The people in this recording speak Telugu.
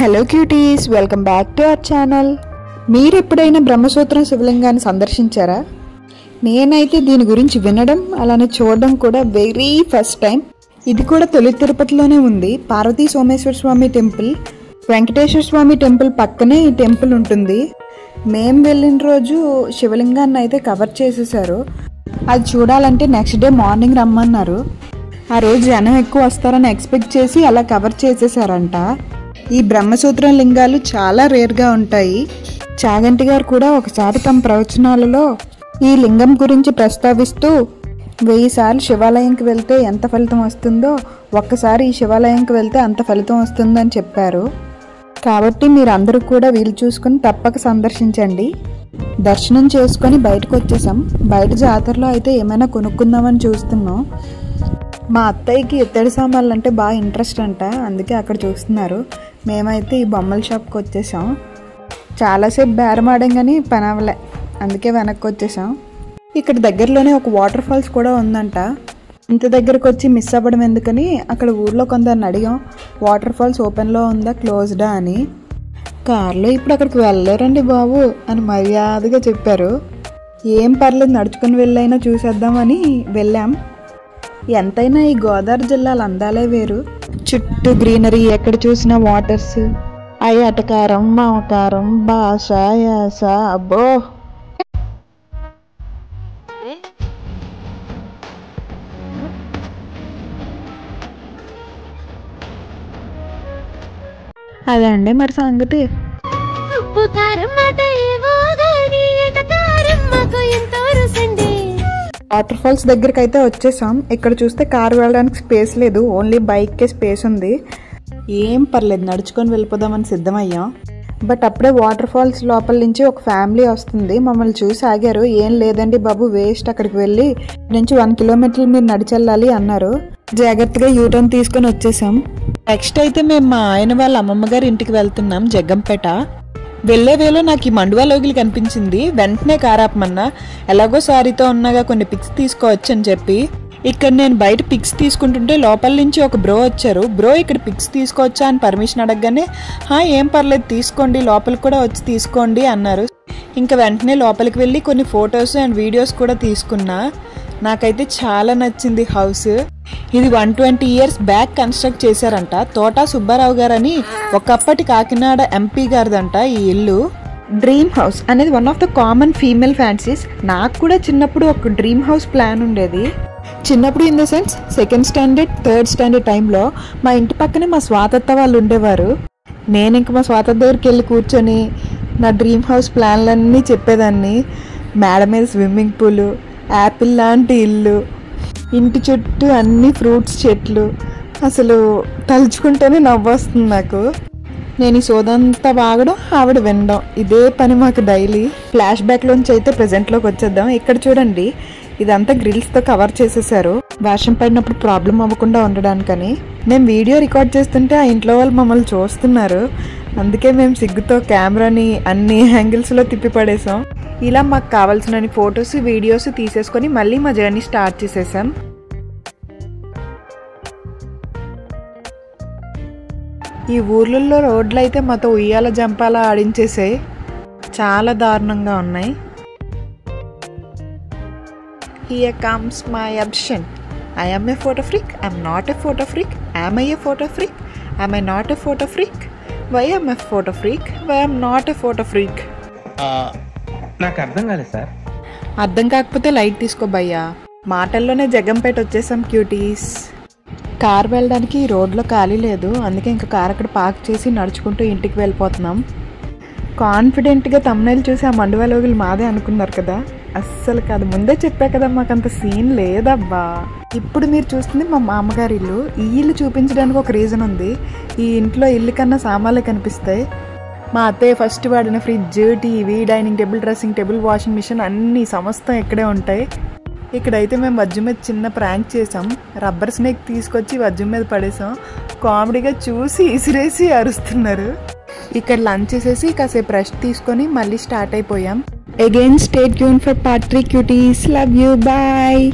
Hello cuties, welcome back to our channel. మీరు ఎప్పుడైనా బ్రహ్మసూత్రం శివలింగాన్ని సందర్శించారా? నేనైతే దీని గురించి వినడం అలానే చూడడం కూడా వెరీ ఫస్ట్ టైం. ఇది కూడా తొలి తిరుపతిలోనే ఉంది. పార్వతీ సోమేశ్వర స్వామి టెంపుల్, వెంకటేశ్వర స్వామి టెంపుల్ పక్కనే ఈ టెంపుల్ ఉంటుంది. మేము వెళ్ళిన రోజు శివలింగాన్ని అయితే కవర్ చేసేసారు. అది చూడాలంటే నెక్స్ట్ డే మార్నింగ్ రమ్మన్నారు. ఆ రోజు జనం ఎక్కువ వస్తారని ఎక్స్పెక్ట్ చేసి అలా కవర్ చేసేసారంట. ఈ బ్రహ్మసూత్రం లింగాలు చాలా రేర్గా ఉంటాయి. చాగంటి గారు కూడా ఒకసారి తమ ప్రవచనాలలో ఈ లింగం గురించి ప్రస్తావిస్తూ 1000 సార్లు శివాలయంకి వెళ్తే ఎంత ఫలితం వస్తుందో ఒక్కసారి ఈ శివాలయంకి వెళ్తే అంత ఫలితం వస్తుందని చెప్పారు. కాబట్టి మీరు అందరూ కూడా వీలు చూసుకుని తప్పక సందర్శించండి. దర్శనం చేసుకొని బయటకు వచ్చేసాం. బయట జాతరలో అయితే ఏమైనా కొనుక్కుందామని చూస్తున్నాం. మా అత్తయ్యకి ఇత్తడి సామాన్లు అంటే బాగా ఇంట్రెస్ట్ అంట, అందుకే అక్కడ చూస్తున్నారు. మేమైతే ఈ బొమ్మల షాప్కి వచ్చేసాం. చాలాసేపు బేరమాడాం కానీ పని అవ్వలే, అందుకే వెనక్కి వచ్చేసాం. ఇక్కడ దగ్గరలోనే ఒక వాటర్ ఫాల్స్ కూడా ఉందంట. ఇంత దగ్గరకు వచ్చి మిస్ అవ్వడం ఎందుకని అక్కడ ఊర్లో కొందరిని అడిగాం, వాటర్ ఫాల్స్ ఓపెన్లో ఉందా క్లోజ్డా అని. కార్లో ఇప్పుడు అక్కడికి వెళ్ళలేరండి బాబు అని మర్యాదగా చెప్పారు. ఏం పర్లేదు, నడుచుకుని వెళ్ళైనా చూసేద్దామని వెళ్ళాం. ఎంతైనా ఈ గోదావరి జిల్లాల అందాలే వేరు. చుట్టూ గ్రీనరీ, ఎక్కడ చూసినా వాటర్స్, అటకారం మామకారం భాష యాస, అబ్బో. అదే అండి మరి సంగతి. వాటర్ ఫాల్స్ దగ్గరికి అయితే వచ్చేసాం. ఇక్కడ చూస్తే కారు వెళ్ళడానికి స్పేస్ లేదు, ఓన్లీ బైక్కే స్పేస్ ఉంది. ఏం పర్లేదు, నడుచుకొని వెళ్ళిపోదామని సిద్ధమయ్యాం. బట్ అప్పుడే వాటర్ ఫాల్స్ లోపల నుంచి ఒక ఫ్యామిలీ వస్తుంది. మమ్మల్ని చూసి ఆగారు. ఏం లేదండి బాబు, వేస్ట్, అక్కడికి వెళ్ళి నుంచి 1 కిలోమీటర్ మీరు నడిచెళ్ళాలి అన్నారు. జాగ్రత్తగా యూటర్న్ తీసుకొని వచ్చేసాం. నెక్స్ట్ అయితే మేము మా ఆయన వాళ్ళ అమ్మమ్మ గారి ఇంటికి వెళ్తున్నాం, జగ్గంపేట. వెళ్లే వేలో నాకు ఈ మండువా లోగిలి కనిపించింది. వెంటనే కారాపమన్నా, ఎలాగో సారీతో ఉన్నాగా కొన్ని పిక్స్ తీసుకోవచ్చు అని చెప్పి. ఇక్కడ నేను బయట పిక్స్ తీసుకుంటుంటే లోపల నుంచి ఒక బ్రో వచ్చారు. బ్రో ఇక్కడ పిక్స్ తీసుకోవచ్చా అని పర్మిషన్ అడగగానే ఏం పర్లేదు తీసుకోండి, లోపలికి కూడా వచ్చి తీసుకోండి అన్నారు. ఇంకా వెంటనే లోపలికి వెళ్ళి కొన్ని ఫొటోస్ అండ్ వీడియోస్ కూడా తీసుకున్నా. నాకైతే చాలా నచ్చింది హౌస్. ఇది 120 ఇయర్స్ బ్యాక్ కన్స్ట్రక్ట్ చేశారంట. తోటా సుబ్బారావు గారని ఒకప్పటి కాకినాడ ఎంపీ గారిదంట ఈ ఇల్లు. డ్రీమ్ హౌస్ అనేది one of the common female fancies. నాకు కూడా చిన్నప్పుడు ఒక డ్రీమ్ హౌస్ ప్లాన్ ఉండేది. చిన్నప్పుడు in the sense 2nd standard 3rd standard టైంలో మా ఇంటి పక్కనే మా స్వాతత్త వాళ్ళు ఉండేవారు. నేను ఇంక మా స్వాతత్త దగ్గరికి వెళ్ళి కూర్చొని నా డ్రీమ్ హౌస్ ప్లాన్లన్నీ చెప్పేదాన్ని. మేడ మీద స్విమ్మింగ్ పూలు, యాపిల్ లాంటి ఇల్లు, ఇంటి చుట్టూ అన్ని ఫ్రూట్స్ చెట్లు. అసలు తలుచుకుంటేనే నవ్వొస్తుంది నాకు. నేను ఈ సోదంతా బాగడం, ఆవిడ వినడం, ఇదే పని మాకు డైలీ. ఫ్లాష్ బ్యాక్లోంచి అయితే ప్రజెంట్లోకి వచ్చేద్దాం. ఇక్కడ చూడండి, ఇదంతా గ్రిల్స్తో కవర్ చేసేసారు, వర్షం పడినప్పుడు ప్రాబ్లం అవ్వకుండా ఉండడానికని. మేము వీడియో రికార్డ్ చేస్తుంటే ఆ ఇంట్లో వాళ్ళు మమ్మల్ని చూస్తున్నారు. అందుకే మేము సిగ్గుతో కెమెరాని అన్ని యాంగిల్స్లో తిప్పి పడేసాం. ఇలా మాకు కావాల్సిన ఫొటోస్ వీడియోస్ తీసేసుకొని మళ్ళీ మా జర్నీ స్టార్ట్ చేసేసాం. ఈ ఊర్లలో రోడ్లు అయితే మాతో ఉయ్యాల జంపాల ఆడించేసాయి, చాలా దారుణంగా ఉన్నాయి. Here comes my obsession. I am a photo freak. I am not a photo freak. Am I a photo freak? Am I not a photo freak? Why am I a photo freak? Why am not a photo freak? నాకు అర్థం కాలేదు సార్. అర్థం కాకపోతే లైట్ తీసుకో భయ్యా. మాటల్లోనే జగ్గంపేట వచ్చేసాం క్యూటీస్. కార్ వెళ్ళడానికి రోడ్లో ఖాళీ లేదు, అందుకే ఇంకా కార్ అక్కడ పార్క్ చేసి నడుచుకుంటూ ఇంటికి వెళ్ళిపోతున్నాం. కాన్ఫిడెంట్గా తమ్నైల్ చూసి ఆ మండువా లోగిలి మాదే అనుకున్నారు కదా. అస్సలు కాదు, ముందే చెప్పా కదా మాకంత సీన్ లేదబ్బా. ఇప్పుడు మీరు చూస్తుంది మా మామగారి ఇల్లు. ఈ ఇల్లు చూపించడానికి ఒక రీజన్ ఉంది. ఈ ఇంట్లో ఇల్లు కన్నా సామాన్లు కనిపిస్తాయి. మా అత్తయ్య ఫస్ట్ వాడిన fridge, TV, dining table, dressing table, washing machine అన్నీ సమస్తం ఇక్కడే ఉంటాయి. ఇక్కడైతే మేము వజ్జు మీద చిన్న ప్రాంక్ చేసాం. రబ్బర్ స్నేక్ తీసుకొచ్చి వజ్జు మీద పడేసాం. కామెడీగా చూసి ఇసిరేసి అరుస్తున్నారు. ఇక్కడ లంచ్ చేసేసి కాసేపు రెస్ట్ తీసుకొని మళ్ళీ స్టార్ట్ అయిపోయాం. Again, stay tuned for part 3 cuties. Love you. Bye.